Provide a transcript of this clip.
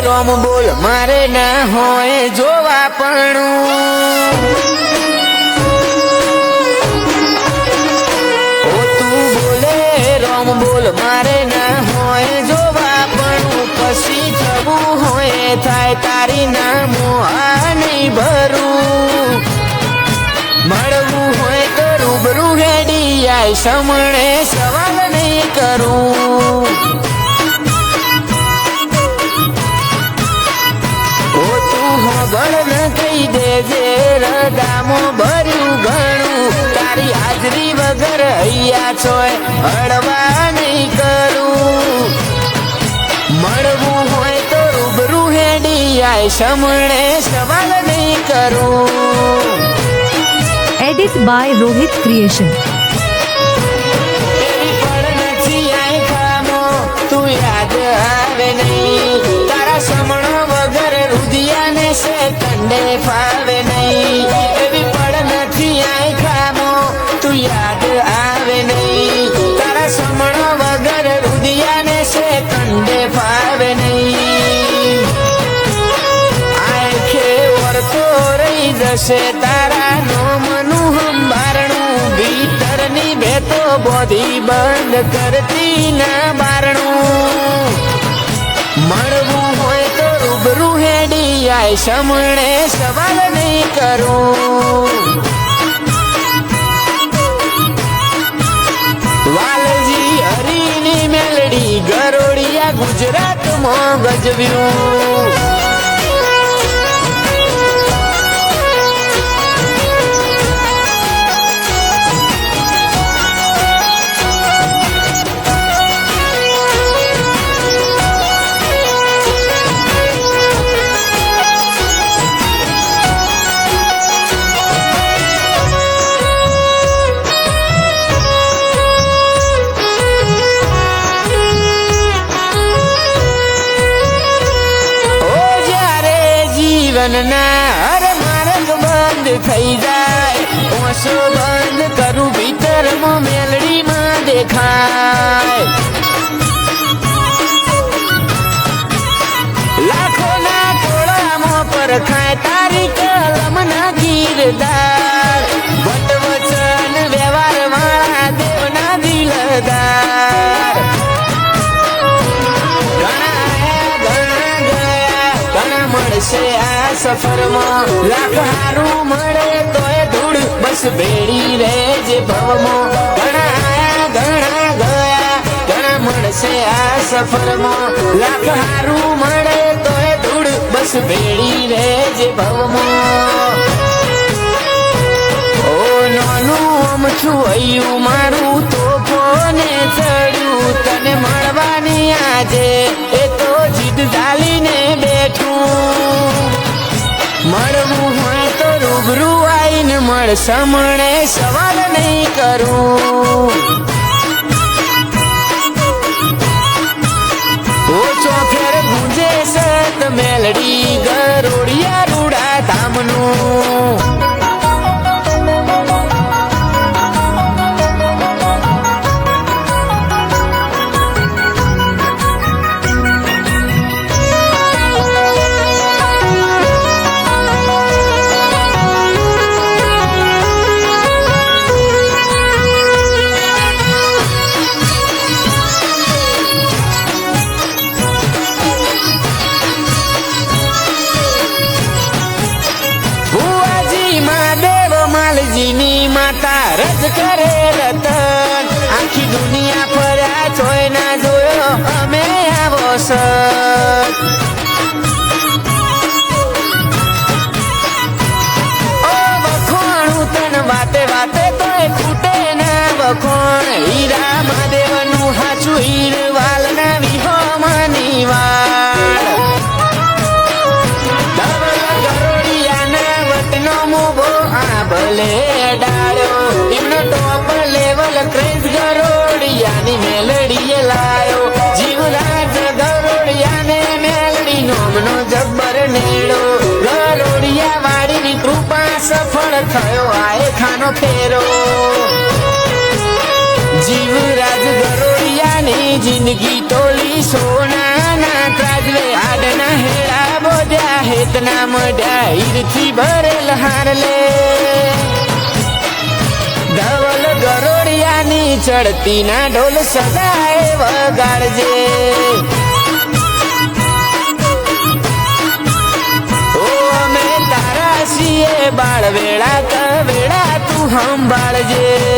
રોમ બોલ મારે ના હોય જોવા પણ રોમ બોલ મારે ના હોય જોવા પણ પછી થવું હોય થાય તારી નામો આ નહીં ભરું મળવું હોય તો રૂબરૂ હેડી આય સમણે સવાલ નહીં કરું ઓ તું હોબળ ન કહી દેજે રડામો ભર્યું ઘણું તારી હાજરી વગર હૈયા છોય હળવા નહીં કરું મળવું હોય તો રૂબરૂ હેડી આય સમણે સવાલ નહીં કરું Edit by Rohit Creation. એવી પણ નથી આય ખામો તું યાદ આવે નહીં તારા સમણો વગર રુધિયાને છે કંડે ફાવે નહીં એવી પણ નથી આય ખામો તું યાદ આવે નહીં તારા સમણો વગર રુધિયાને છે કંડે ફાવે નહીં આંખે વરતો રહી જશે તારા નોમનું હંબારણું ભીતરની ભેતો બોધી બંધ કરતી ના બારણું મળવું હોય તો રૂબરૂ હેડી આય સમણે સવાલ નહીં કરું વાલજી હરીની મેલડી ગરોડિયા ગુજરાતમાં ગજવ્યું જીવનના હર માર્ગ બંધ થઈ જાય ઓછો બંધ કરું ભીતરમાં મેલડીમાં દેખાય લાખોના ટોળામાં પરખાય તારી કલમના ગીરદાર વચન વ્યવહાર વાળા દેવના દિલદાર મળશે આ સફરમાં લાખ હારું મળે તોય ધૂળ બસ ભેડી રહેજે ભવમાં ઘણા આયા ઘણા ગયા ઘણા મળશે આ સફરમાં લાખ હારું મળે તોય ધૂળ બસ ભેડી રહેજે ભવમાં ઓ નાનું અમથું હૈયું મારું તોફોને ચડ્યું તને મળવાની આજે એ તો જીદ ઝાલીને બેઠું મળવું હોય તો રૂબરૂ આઈને મળ સમણે સવાલ નહીં કરું ઓછો ફેર ગુંજે સત મેલડી ગરોડિયા રૂડા ધામનું માલજીની માતા રજ કરે રતન આખી દુનિયા ફર્યા જોઈ ના જોયો અમે આવો સત ઓ વખોણું તન વાતે વાતે તોય ખૂટે ના વખોણ હીરા મહાદેવનું હાચું હીરવાલ ના વિહોમાની વાળ ભલે ડાળ્યો એમનો ટોપ લેવલ ક્રેઝ ગરોડિયાની મેલડીએ લાયો જીવરાજ ગરોડિયાને મેલડી નોમનો જબ્બર નેડો ગરોડિયા વાડીની કૃપા સફળ થયો આય ખાનો ફેરો જીવરાજ ગરોડિયાની જિંદગી તોલી સોનાના ત્રાજવે આડના હે ના મઢ્યા હીરથી ભરેલ હારલે ધવલ ગરોડિયાની ચડતી ના ઢોલ સદાય વગાડજે ઓ અમે તારા છીએ બાળ વેળા તું સંભાળજે